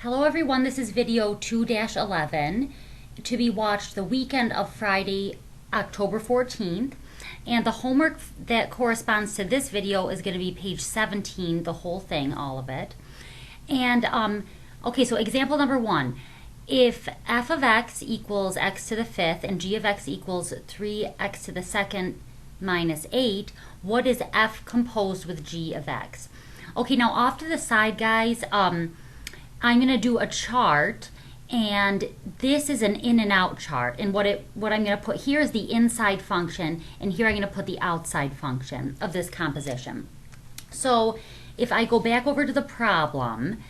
Hello everyone, this is video 2-11 to be watched the weekend of Friday, October 14th. And the homework that corresponds to this video is going to be page 17, the whole thing, all of it. And, okay, so example number 1. If f of x equals x to the 5th and g of x equals 3x to the 2nd minus 8, what is f composed with g of x? Okay, now off to the side, guys, I'm going to do a chart, and this is an in and out chart. And what I'm going to put here is the inside function, and here I'm going to put the outside function of this composition. So if I go back over to the problem,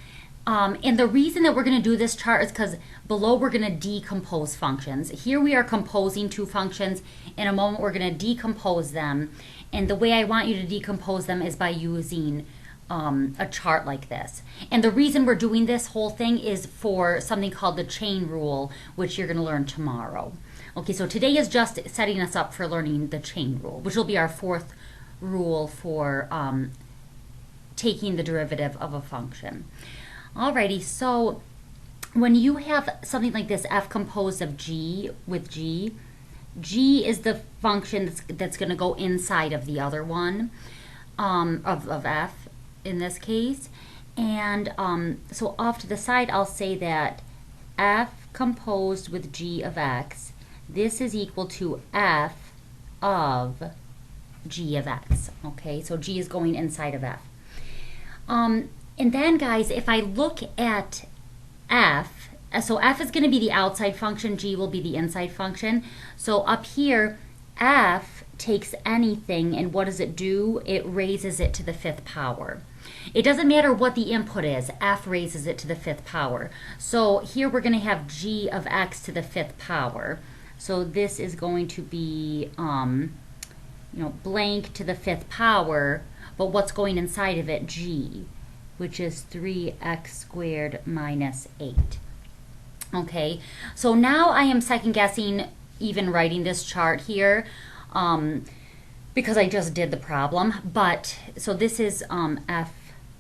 and the reason that we're going to do this chart is because below we're going to decompose functions. Here we are composing two functions. In a moment we're going to decompose them, and the way I want you to decompose them is by using a chart like this. And the reason we're doing this whole thing is for something called the chain rule, which you're going to learn tomorrow. Okay, so today is just setting us up for learning the chain rule, which will be our fourth rule for taking the derivative of a function. Alrighty, so when you have something like this, f composed of g with g, g is the function that's going to go inside of the other one, of f in this case. And so off to the side, I'll say that f composed with g of x, this is equal to f of g of x. Okay, so g is going inside of f. And then, guys, if I look at f, so f is going to be the outside function, g will be the inside function. So up here, f takes anything, and what does it do? It raises it to the 5th power. It doesn't matter what the input is, f raises it to the 5th power. So here we're going to have g of x to the 5th power. So this is going to be, blank to the 5th power, but what's going inside of it? G, which is 3x squared minus 8. Okay, so now I am second guessing even writing this chart here, because I just did the problem. But so this is f,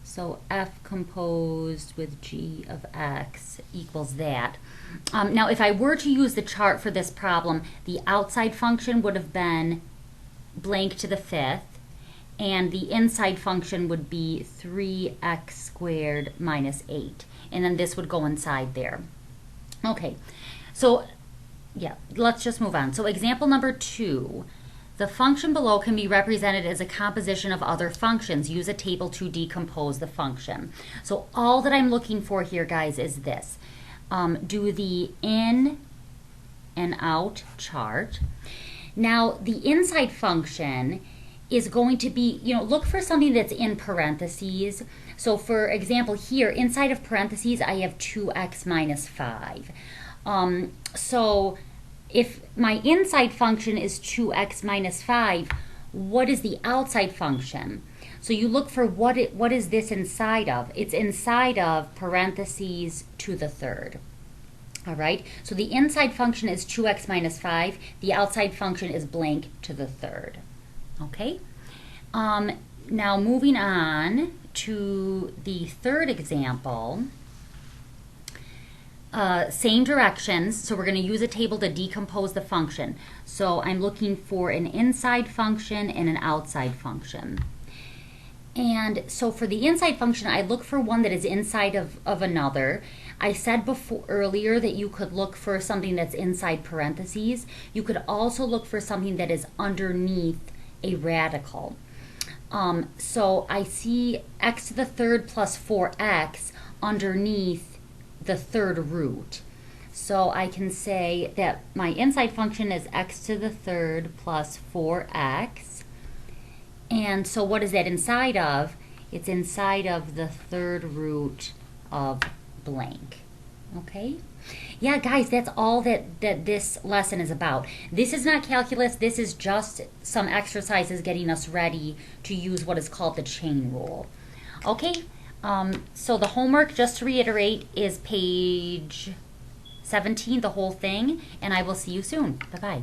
so f composed with g of x equals that. Now if I were to use the chart for this problem, the outside function would have been blank to the 5th, and the inside function would be 3x squared minus 8, and then this would go inside there. Okay, so yeah, let's just move on. So example number 2, the function below can be represented as a composition of other functions. Use a table to decompose the function. So all that I'm looking for here, guys, is this. Do the in and out chart. Now the inside function is going to be, look for something that's in parentheses. So for example here, inside of parentheses, I have 2x minus 5. So if my inside function is 2x minus 5, what is the outside function? So you look for what is this inside of? It's inside of parentheses to the 3rd. All right, so the inside function is 2x minus 5. The outside function is blank to the 3rd. Okay, now moving on to the third example. Same directions, so we're going to use a table to decompose the function. So I'm looking for an inside function and an outside function. And so for the inside function, I look for one that is inside of another. I said earlier that you could look for something that's inside parentheses. You could also look for something that is underneath a radical. So I see x to the 3rd plus 4x underneath the 3rd root. So I can say that my inside function is x to the 3rd plus 4x. And so what is that inside of? It's inside of the 3rd root of blank. Okay? Yeah, guys, that's all that this lesson is about. This is not calculus. This is just some exercises getting us ready to use what is called the chain rule. Okay? So the homework, just to reiterate, is page 17, the whole thing, and I will see you soon. Bye-bye.